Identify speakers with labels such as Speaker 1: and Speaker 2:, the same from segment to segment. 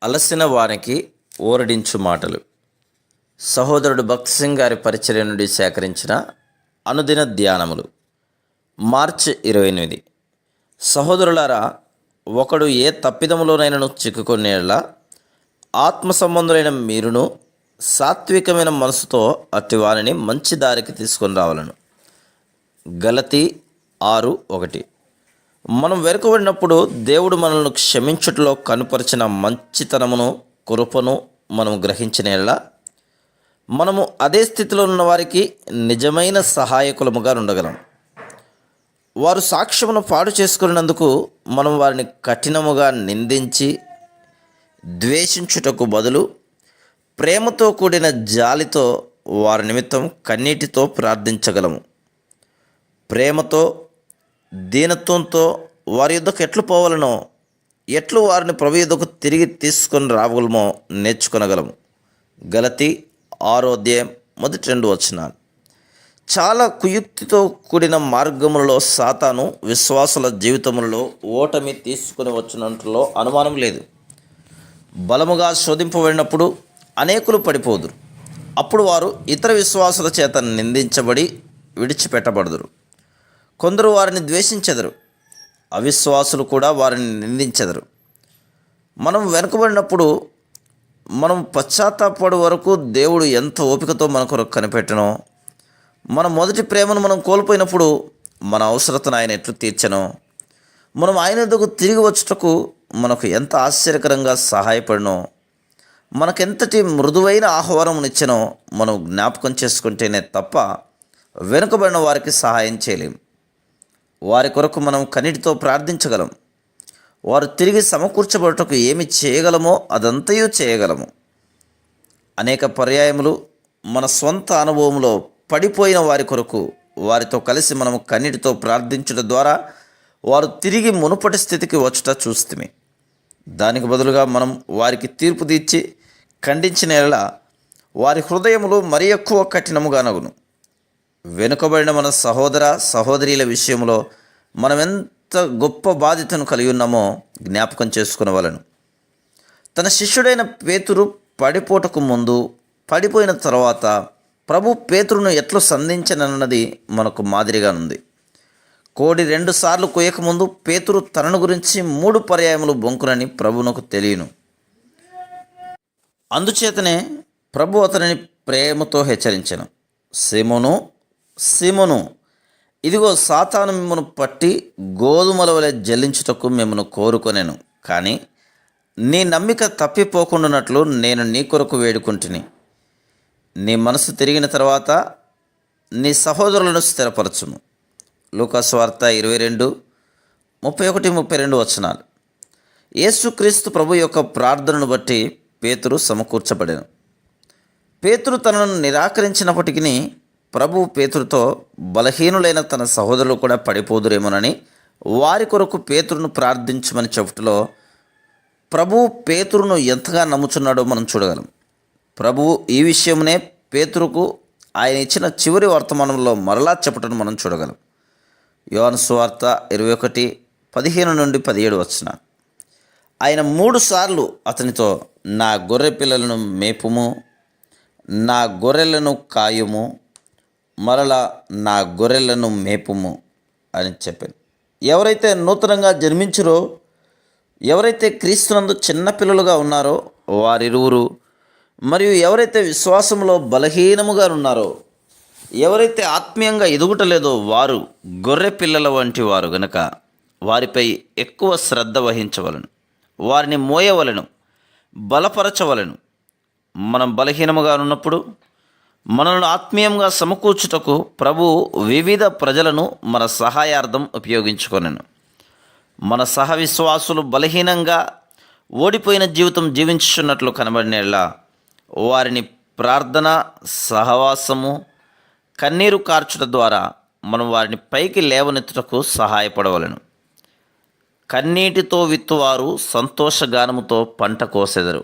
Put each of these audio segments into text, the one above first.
Speaker 1: అలసిన వానికి ఊరడించు మాటలు. సహోదరుడు భక్త్ సింగ్ గారి పరిచర్య నుండి సేకరించిన అనుదిన ధ్యానములు. మార్చి 28. సహోదరులారా, ఒకడు ఏ తప్పిదములోనైనను చిక్కుకొనేలా ఆత్మ సంబంధులైన మీరును సాత్వికమైన మనసుతో అట్టి వారిని మంచి దారికి తీసుకొని రావాలను. గలతీ 6:1. మనం వెనుకబడినప్పుడు దేవుడు మనల్ని క్షమించుటలో కనుపరిచిన మంచితనమును, కృపను మనం గ్రహించినలా మనము అదే స్థితిలో ఉన్న వారికి నిజమైన సహాయకులముగా ఉండగలం. వారు సాక్ష్యమును పాడు చేసుకున్నందుకు మనం వారిని కఠినముగా నిందించి ద్వేషించుటకు బదులు ప్రేమతో కూడిన జాలితో వారి నిమిత్తం కన్నీటితో ప్రార్థించగలము. ప్రేమతో, దీనత్వంతో వారి యుద్ధకు ఎట్లు పోవాలనో, ఎట్లు వారిని ప్రభు యుద్ధకు తిరిగి తీసుకొని రాగలమో నేర్చుకొనగలము. గలతీ 6:1-2. చాలా కుయుక్తితో కూడిన మార్గములలో సాతాను విశ్వాసుల జీవితములలో ఓటమి తీసుకుని వచ్చినట్లో అనుమానం లేదు. బలముగా శోధింపబడినప్పుడు అనేకులు పడిపోదురు. అప్పుడు వారు ఇతర విశ్వాసుల చేత నిందించబడి విడిచిపెట్టబడదురు. కొందరు వారిని ద్వేషించెదరు, అవిశ్వాసులు కూడా వారిని నిందించెదరు. మనం వెనుకబడినప్పుడు మనం పశ్చాత్తాపడు వరకు దేవుడు ఎంత ఓపికతో మన కొరకు కనిపెట్టనో, మన మొదటి ప్రేమను మనం కోల్పోయినప్పుడు మన అవసరతను ఆయన ఎట్లు తీర్చనో, మనం ఆయన వద్దకు తిరిగి వచ్చుటకు మనకు ఎంత ఆశ్చర్యకరంగా సహాయపడినో, మనకెంతటి మృదువైన ఆహ్వానమునిచ్చినో మనం జ్ఞాపకం చేసుకుంటేనే తప్ప వెనుకబడిన వారికి సహాయం చేయలేం. వారి కొరకు మనం కన్నీటితో ప్రార్థించగలం. వారు తిరిగి సమకూర్చబడుటకు ఏమి చేయగలమో అదంతయు చేయగలము. అనేక పర్యాయములు మన స్వంత అనుభవంలో పడిపోయిన వారి కొరకు వారితో కలిసి మనము కన్నీటితో ప్రార్థించడం ద్వారా వారు తిరిగి మునుపటి స్థితికి వచ్చుట చూస్తుమి. దానికి బదులుగా మనం వారికి తీర్పు తీర్చి ఖండించిన యెడల వారి హృదయములు మరి ఎక్కువ కఠినముగానగును. వెనుకబడిన మన సహోదర సహోదరీల విషయంలో మనం ఎంత గొప్ప బాధ్యతను కలిగి ఉన్నామో జ్ఞాపకం చేసుకునవలెను. తన శిష్యుడైన పేతురు పడిపోటకు ముందు, పడిపోయిన తర్వాత ప్రభు పేతురును ఎట్లు సంధించనన్నది మనకు మాదిరిగా ఉంది. కోడి 2 సార్లు కొయ్యకముందు పేతురు తనను గురించి 3 పర్యాయములు బొంకునని ప్రభువునకు తెలియను. అందుచేతనే ప్రభు అతనిని ప్రేమతో హెచ్చరించెను. సీమోను, సీమోను, ఇదిగో సాతాను మిమ్మను పట్టి గోధుమల వలె జల్లించుటకు మిమ్మను కోరుకొనెను. కానీ నీ నమ్మిక తప్పిపోకుండానట్లు నేను నీ కొరకు వేడుకుంటుని. నీ మనసు తిరిగిన తర్వాత నీ సహోదరులను స్థిరపరచుము. లూకా సువార్త 22:31-32. యేసుక్రీస్తు ప్రభు యొక్క ప్రార్థనను బట్టి పేతురు సమకూర్చబడెను. పేతురు తనను నిరాకరించినప్పటికీ ప్రభు పేతురుతో బలహీనులైన తన సహోదరులు కూడా పడిపోదురేమోనని వారి కొరకు పేతురును ప్రార్థించమని చెప్పుటలో ప్రభు పేతురును ఎంతగా నమ్ముచున్నాడో మనం చూడగలం. ప్రభువు ఈ విషయమునే పేతురుకు ఆయన ఇచ్చిన చివరి వర్తమానంలో మరలా చెప్పటను మనం చూడగలం. యోహాను సువార్త 21:15-17. ఆయన 3 సార్లు అతనితో, నా గొర్రె పిల్లలను మేపుము, నా గొర్రెలను కాయుము, మరలా నా గొర్రెలను మేపుము అని చెప్పాను. ఎవరైతే నూతనంగా జన్మించురో, ఎవరైతే క్రీస్తునందు చిన్నపిల్లలుగా ఉన్నారో వారిరువురు, మరియు ఎవరైతే విశ్వాసంలో బలహీనముగా ఉన్నారో, ఎవరైతే ఆత్మీయంగా ఎదుగుటలేదో వారు గొర్రె పిల్లల వంటి వారు గనుక వారిపై ఎక్కువ శ్రద్ధ వహించవలను, వారిని మోయవలను, బలపరచవలను. మనం బలహీనముగా ఉన్నప్పుడు మనల్ని ఆత్మీయంగా సమకూర్చుటకు ప్రభు వివిధ ప్రజలను మన సహాయార్థం ఉపయోగించుకొనెను. మన సహ విశ్వాసులు బలహీనంగా ఓడిపోయిన జీవితం జీవించుచున్నట్లు కనబడినలా వారిని ప్రార్థన, సహవాసము, కన్నీరు కార్చుట ద్వారా మనం వారిని పైకి లేవనెత్తుటకు సహాయపడవలను. కన్నీటితో విత్తువారు సంతోషగానముతో పంట కోసెదరు.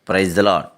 Speaker 1: Praise the lord.